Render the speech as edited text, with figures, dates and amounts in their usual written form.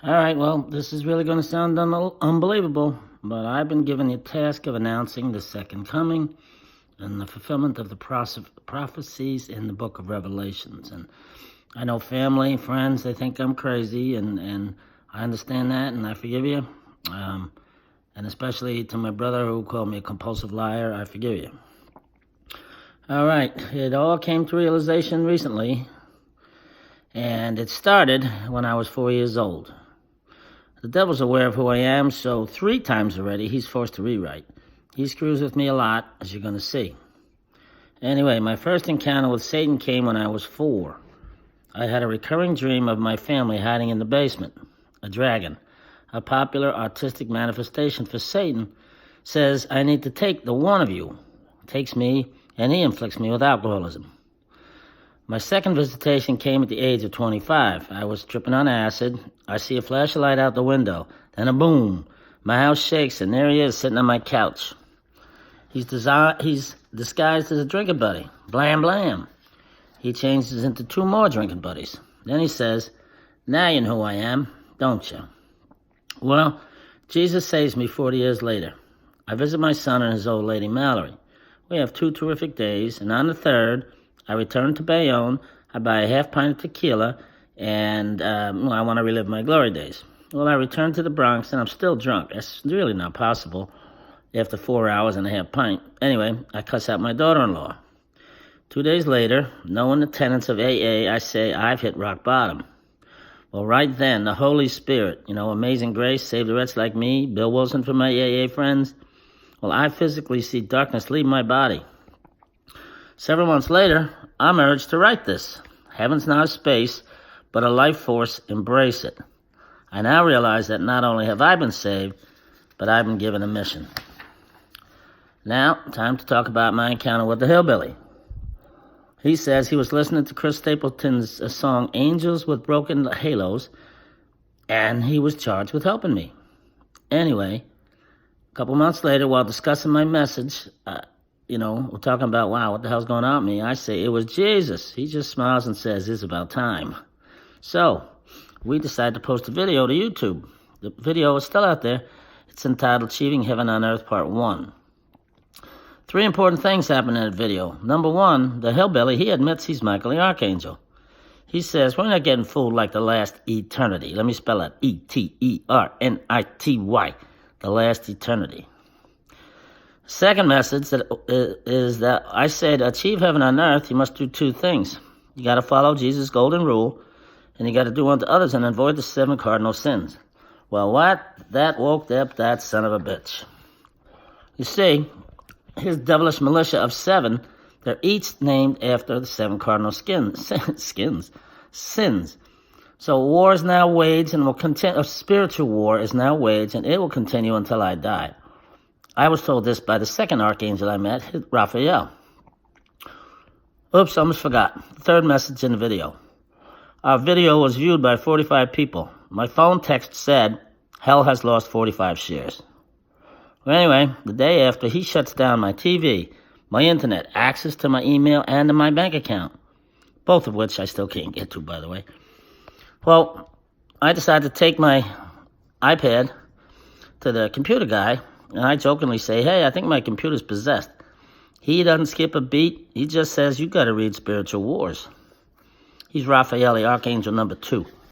All right, well, this is really going to sound unbelievable, but I've been given the task of announcing the second coming and the fulfillment of the prophecies in the book of Revelations. And I know family, friends, they think I'm crazy, and I understand that, and I forgive you. And especially to my brother who called me a compulsive liar, I forgive you. All right, it all came to realization recently, and it started when I was 4 years old. The devil's aware of who I am, so 3 times already he's forced to rewrite. He screws with me a lot, as you're going to see. Anyway, my first encounter with Satan came when I was 4. I had a recurring dream of my family hiding in the basement. A dragon, a popular artistic manifestation for Satan, says I need to take the one of you. Takes me, and he inflicts me with alcoholism. My second visitation came at the age of 25. I was tripping on acid. I see a flash of light out the window. Then a boom. My house shakes, and there he is sitting on my couch. He's disguised as a drinking buddy. Blam, blam. He changes into 2 more drinking buddies. Then he says, "Now you know who I am, don't you?" Well, Jesus saves me 40 years later. I visit my son and his old lady, Mallory. We have 2 terrific days, and on the 3rd, I return to Bayonne. I buy a half pint of tequila, and I want to relive my glory days. Well, I return to the Bronx, and I'm still drunk. That's really not possible after 4 hours and a half pint. Anyway, I cuss out my daughter-in-law. 2 days later, knowing the tenets of AA, I say I've hit rock bottom. Well, right then, the Holy Spirit, Amazing Grace, Save the Wretch Like Me, Bill Wilson for my AA friends. Well, I physically see darkness leave my body. Several months later, I'm urged to write this. Heaven's not a space, but a life force. Embrace it. I now realize that not only have I been saved, but I've been given a mission. Now, time to talk about my encounter with the hillbilly. He says he was listening to Chris Stapleton's song, Angels with Broken Halos, and he was charged with helping me. Anyway, a couple months later, while discussing my message, we're talking about, wow, what the hell's going on with me? I say, it was Jesus. He just smiles and says, it's about time. So, we decided to post a video to YouTube. The video is still out there. It's entitled Achieving Heaven on Earth Part 1. 3 important things happen in that video. Number 1, the hillbilly, he admits he's Michael the Archangel. He says, we're not getting fooled like the last eternity. Let me spell it, Eternity, the last eternity. Second message is that I say to achieve heaven on earth, you must do 2 things. You got to follow Jesus' golden rule, and you got to do unto others and avoid the 7 cardinal sins. Well, what? That woke up that son of a bitch. You see, his devilish militia of 7, they're each named after the 7 cardinal sins. So war is now waged and will continue. A spiritual war is now waged, and it will continue until I die. I was told this by the second archangel I met, Raphael. Oops, almost forgot. The 3rd message in the video. Our video was viewed by 45 people. My phone text said, hell has lost 45 shares. Well, anyway, the day after, he shuts down my TV, my internet, access to my email, and to my bank account. Both of which I still can't get to, by the way. Well, I decided to take my iPad to the computer guy, and I jokingly say, hey, I think my computer's possessed. He doesn't skip a beat. He just says, you got to read Spiritual Wars. He's Raphael, the Archangel number 2.